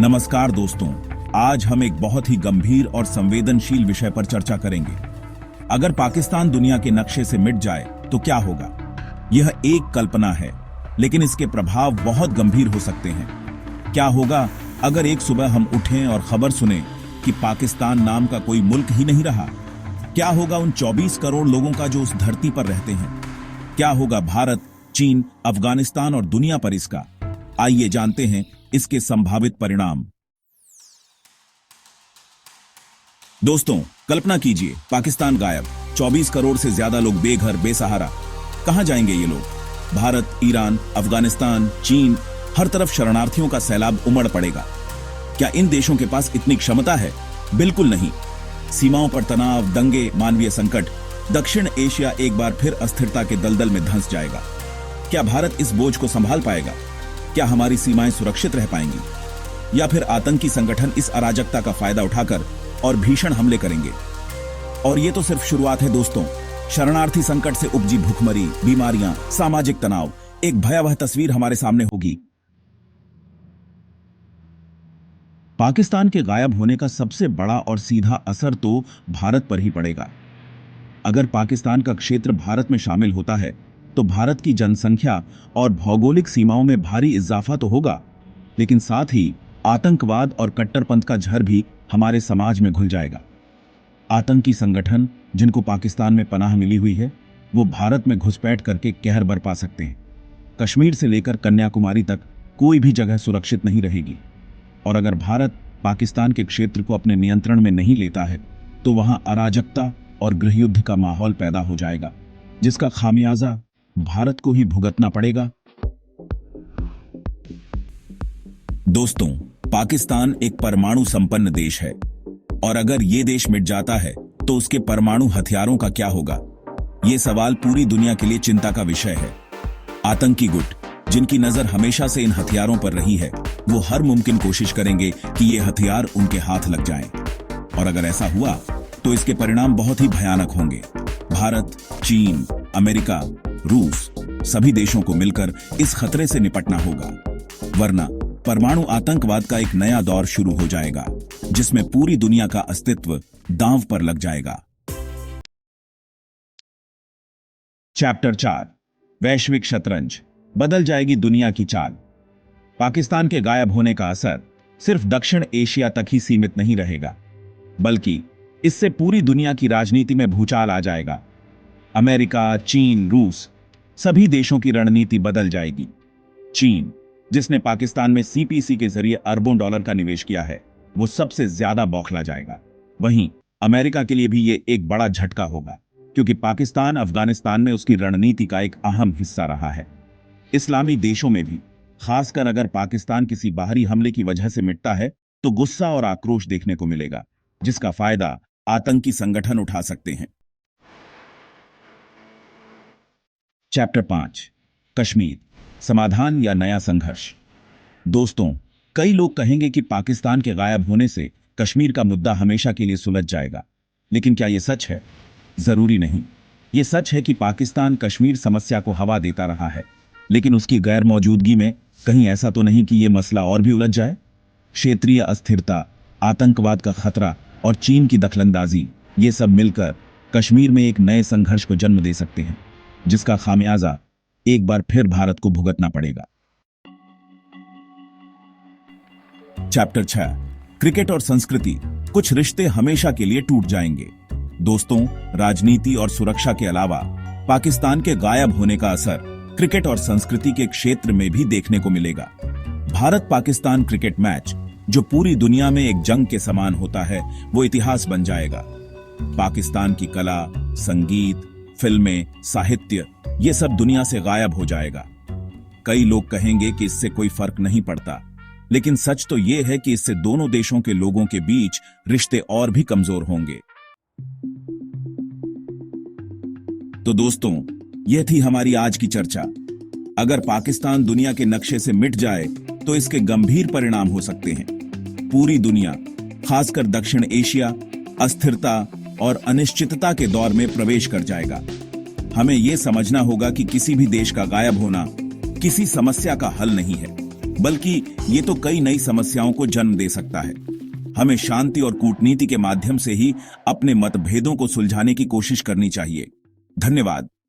नमस्कार दोस्तों, आज हम एक बहुत ही गंभीर और संवेदनशील विषय पर चर्चा करेंगे। अगर पाकिस्तान दुनिया के नक्शे से मिट जाए तो क्या होगा? यह एक कल्पना है, लेकिन इसके प्रभाव बहुत गंभीर हो सकते हैं। क्या होगा अगर एक सुबह हम उठें और खबर सुने कि पाकिस्तान नाम का कोई मुल्क ही नहीं रहा? क्या होगा उन 24 करोड़ लोगों का जो उस धरती पर रहते हैं? क्या होगा भारत, चीन, अफगानिस्तान और दुनिया पर इसका? आइए जानते हैं इसके संभावित परिणाम। दोस्तों, कल्पना कीजिए, पाकिस्तान गायब, 24 करोड़ से ज्यादा लोग बेघर, बेसहारा। कहां जाएंगे ये लोग? भारत, ईरान, अफगानिस्तान, चीन, हर तरफ शरणार्थियों का सैलाब उमड़ पड़ेगा। क्या इन देशों के पास इतनी क्षमता है? बिल्कुल नहीं। सीमाओं पर तनाव, दंगे, मानवीय संकट। दक्षिण एशिया एक बार फिर अस्थिरता के दलदल में धंस जाएगा। क्या भारत इस बोझ को संभाल पाएगा? क्या हमारी सीमाएं सुरक्षित रह पाएंगी? या फिर आतंकी संगठन इस अराजकता का फायदा उठाकर और भीषण हमले करेंगे? और ये तो सिर्फ शुरुआत है दोस्तों। शरणार्थी संकट से उपजी भूखमरी, बीमारियां, सामाजिक तनाव, एक भयावह तस्वीर हमारे सामने होगी। पाकिस्तान के गायब होने का सबसे बड़ा और सीधा असर तो भारत पर ही पड़ेगा। अगर पाकिस्तान का क्षेत्र भारत में शामिल होता है तो भारत की जनसंख्या और भौगोलिक सीमाओं में भारी इजाफा तो होगा, लेकिन साथ ही आतंकवाद और कट्टरपंथ का झर भी हमारे समाज में घुल जाएगा। आतंकी संगठन जिनको पाकिस्तान में पनाह मिली हुई है, वो भारत में घुसपैठ करके कहर बरपा सकते हैं। कश्मीर से लेकर कन्याकुमारी तक कोई भी जगह सुरक्षित नहीं रहेगी। और अगर भारत पाकिस्तान के क्षेत्र को अपने नियंत्रण में नहीं लेता है तो वहां अराजकता और गृहयुद्ध का माहौल पैदा हो जाएगा, जिसका खामियाजा भारत को ही भुगतना पड़ेगा। दोस्तों, पाकिस्तान एक परमाणु संपन्न देश है, और अगर ये देश मिट जाता है तो उसके परमाणु हथियारों का क्या होगा? ये सवाल पूरी दुनिया के लिए चिंता का विषय है। आतंकी गुट, जिनकी नजर हमेशा से इन हथियारों पर रही है, वो हर मुमकिन कोशिश करेंगे कि ये हथियार उनके हाथ लग जाएं। और अगर ऐसा हुआ तो इसके परिणाम बहुत ही भयानक होंगे। भारत, चीन, अमेरिका, रूस, सभी देशों को मिलकर इस खतरे से निपटना होगा, वरना परमाणु आतंकवाद का एक नया दौर शुरू हो जाएगा, जिसमें पूरी दुनिया का अस्तित्व दांव पर लग जाएगा। चैप्टर 4, वैश्विक शतरंज, बदल जाएगी दुनिया की चाल। पाकिस्तान के गायब होने का असर सिर्फ दक्षिण एशिया तक ही सीमित नहीं रहेगा, बल्कि इससे पूरी दुनिया की राजनीति में भूचाल आ जाएगा। अमेरिका, चीन, रूस, सभी देशों की रणनीति बदल जाएगी। चीन, जिसने पाकिस्तान में सीपीसी के जरिए अरबों डॉलर का निवेश किया है, वो सबसे ज्यादा बौखला जाएगा। वहीं अमेरिका के लिए भी ये एक बड़ा झटका होगा, क्योंकि पाकिस्तान अफगानिस्तान में उसकी रणनीति का एक अहम हिस्सा रहा है। इस्लामी देशों में भी, खासकर अगर पाकिस्तान किसी बाहरी हमले की वजह से मिटता है, तो गुस्सा और आक्रोश देखने को मिलेगा, जिसका फायदा आतंकी संगठन उठा सकते हैं। चैप्टर 5, कश्मीर, समाधान या नया संघर्ष। दोस्तों, कई लोग कहेंगे कि पाकिस्तान के गायब होने से कश्मीर का मुद्दा हमेशा के लिए सुलझ जाएगा, लेकिन क्या यह सच है? जरूरी नहीं। यह सच है कि पाकिस्तान कश्मीर समस्या को हवा देता रहा है, लेकिन उसकी गैर मौजूदगी में कहीं ऐसा तो नहीं कि यह मसला और भी उलझ जाए। क्षेत्रीय अस्थिरता, आतंकवाद का खतरा और चीन की दखलंदाजी, ये सब मिलकर कश्मीर में एक नए संघर्ष को जन्म दे सकते हैं, जिसका खामियाजा एक बार फिर भारत को भुगतना पड़ेगा। चैप्टर 6, क्रिकेट और संस्कृति, कुछ रिश्ते हमेशा के लिए टूट जाएंगे। दोस्तों, राजनीति और सुरक्षा के अलावा पाकिस्तान के गायब होने का असर क्रिकेट और संस्कृति के क्षेत्र में भी देखने को मिलेगा। भारत पाकिस्तान क्रिकेट मैच, जो पूरी दुनिया में एक जंग के समान होता है, वो इतिहास बन जाएगा। पाकिस्तान की कला, संगीत, फिल्में, साहित्य, ये सब दुनिया से गायब हो जाएगा। कई लोग कहेंगे कि इससे कोई फर्क नहीं पड़ता, लेकिन सच तो ये है कि इससे दोनों देशों के लोगों के बीच रिश्ते और भी कमजोर होंगे। तो दोस्तों, यह थी हमारी आज की चर्चा। अगर पाकिस्तान दुनिया के नक्शे से मिट जाए तो इसके गंभीर परिणाम हो सकते हैं। पूरी दुनिया, खासकर दक्षिण एशिया, अस्थिरता और अनिश्चितता के दौर में प्रवेश कर जाएगा। हमें यह समझना होगा कि किसी भी देश का गायब होना किसी समस्या का हल नहीं है, बल्कि ये तो कई नई समस्याओं को जन्म दे सकता है। हमें शांति और कूटनीति के माध्यम से ही अपने मतभेदों को सुलझाने की कोशिश करनी चाहिए। धन्यवाद।